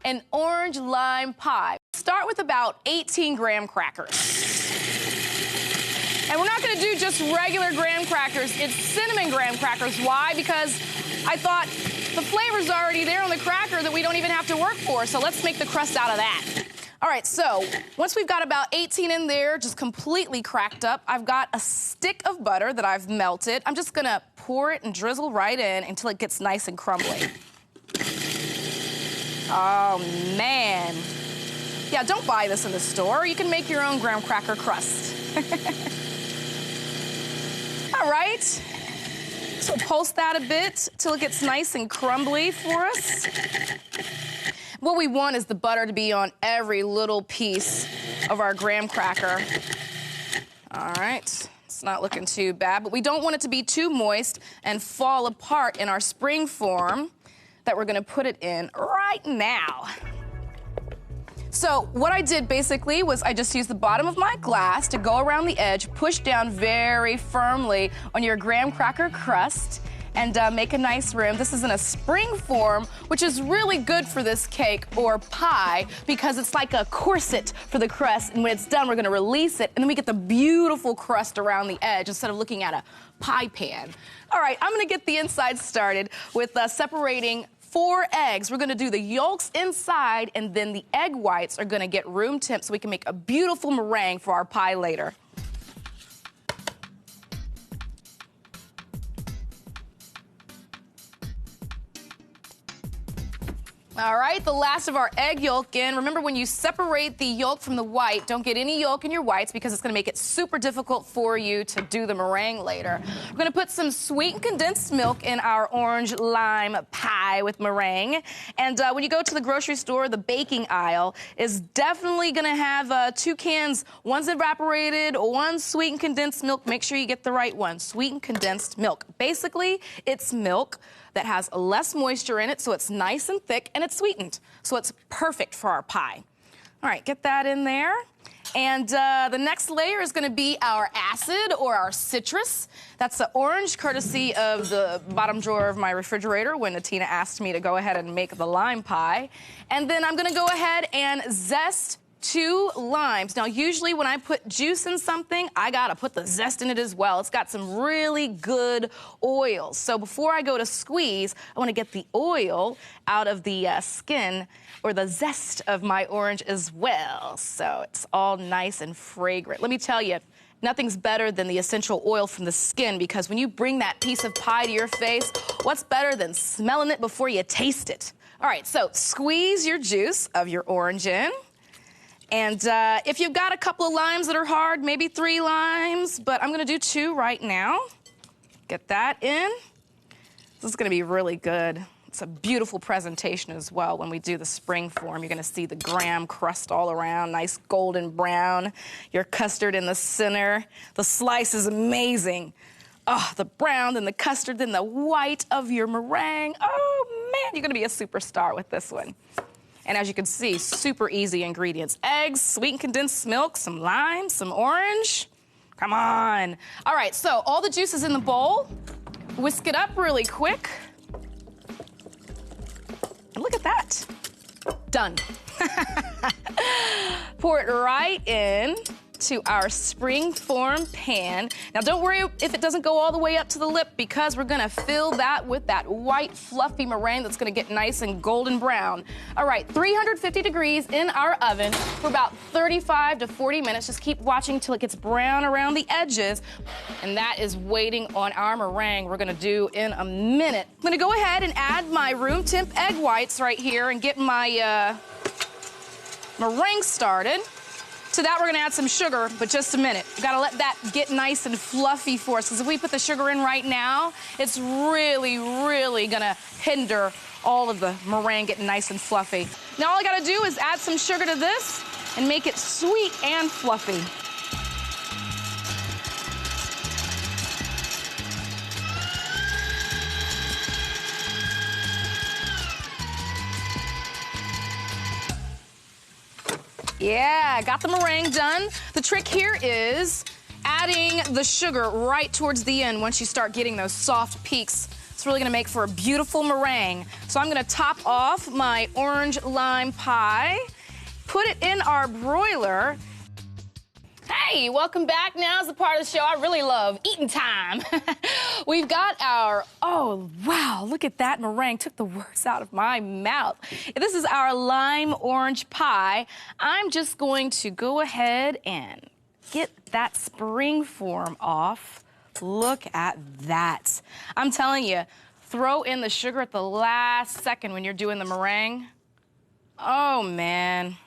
an orange lime pie. Start with about 18 graham crackers. And we're not going to do just regular graham crackers. It's cinnamon graham crackers. Why? Because I thought the flavor's already there on the cracker that we don't even have to work for. So let's make the crust out of that. All right, so once we've got about 18 in there, just completely cracked up, I've got a stick of butter that I've melted. I'm just gonna pour it and drizzle right in until it gets nice and crumbly. Oh, man. Yeah, don't buy this in the store. You can make your own graham cracker crust. All right, so pulse that a bit till it gets nice and crumbly for us. What we want is the butter to be on every little piece of our graham cracker. All right, it's not looking too bad, but we don't want it to be too moist and fall apart in our spring form that we're gonna put it in right now. So what I did basically was I just used the bottom of my glass to go around the edge, push down very firmly on your graham cracker crust, and make a nice rim. This is in a spring form, which is really good for this cake or pie because it's like a corset for the crust, and when it's done, we're gonna release it, and then we get the beautiful crust around the edge instead of looking at a pie pan. All right, I'm gonna get the inside started with separating 4 eggs. We're gonna do the yolks inside, and then the egg whites are gonna get room temp so we can make a beautiful meringue for our pie later. All right, the last of our egg yolk in. Remember, when you separate the yolk from the white, don't get any yolk in your whites because it's gonna make it super difficult for you to do the meringue later. We're gonna put some sweetened condensed milk in our orange lime pie with meringue. And when you go to the grocery store, the baking aisle is definitely gonna have 2 cans. One's evaporated, one's sweetened condensed milk. Make sure you get the right one, sweetened condensed milk. Basically, it's milk that has less moisture in it, so it's nice and thick, and it's sweetened, so it's perfect for our pie. All right, get that in there. And the next layer is gonna be our acid or our citrus. That's the orange, courtesy of the bottom drawer of my refrigerator when Natina asked me to go ahead and make the lime pie. And then I'm gonna go ahead and zest 2 limes. Now, usually when I put juice in something, I gotta put the zest in it as well. It's got some really good oil. So before I go to squeeze, I wanna get the oil out of the skin or the zest of my orange as well. So it's all nice and fragrant. Let me tell you, nothing's better than the essential oil from the skin, because when you bring that piece of pie to your face, what's better than smelling it before you taste it? All right, so squeeze your juice of your orange in. And if you've got a couple of limes that are hard, maybe 3 limes, but I'm gonna do 2 right now. Get that in. This is gonna be really good. It's a beautiful presentation as well when we do the spring form. You're gonna see the graham crust all around, nice golden brown, your custard in the center. The slice is amazing. Oh, the brown, then the custard, then the white of your meringue. Oh man, you're gonna be a superstar with this one. And as you can see, super easy ingredients. Eggs, sweetened condensed milk, some lime, some orange. Come on. All right, so all the juice is in the bowl. Whisk it up really quick. And look at that. Done. Pour it right in to our spring form pan. Now don't worry if it doesn't go all the way up to the lip, because we're gonna fill that with that white fluffy meringue that's gonna get nice and golden brown. All right, 350 degrees in our oven for about 35 to 40 minutes. Just keep watching till it gets brown around the edges. And that is waiting on our meringue we're gonna do in a minute. I'm gonna go ahead and add my room temp egg whites right here and get my meringue started. To that, we're gonna add some sugar, but just a minute. We've gotta let that get nice and fluffy for us, because if we put the sugar in right now, it's really, really gonna hinder all of the meringue getting nice and fluffy. Now all I gotta do is add some sugar to this and make it sweet and fluffy. Yeah, got the meringue done. The trick here is adding the sugar right towards the end once you start getting those soft peaks. It's really gonna make for a beautiful meringue. So I'm gonna top off my orange lime pie, put it in our broiler. Hey, welcome back. Now's the part of the show I really love, eating time. We've got our, oh, wow, look at that meringue. Took the words out of my mouth. This is our lime orange pie. I'm just going to go ahead and get that spring form off. Look at that. I'm telling you, throw in the sugar at the last second when you're doing the meringue. Oh, man.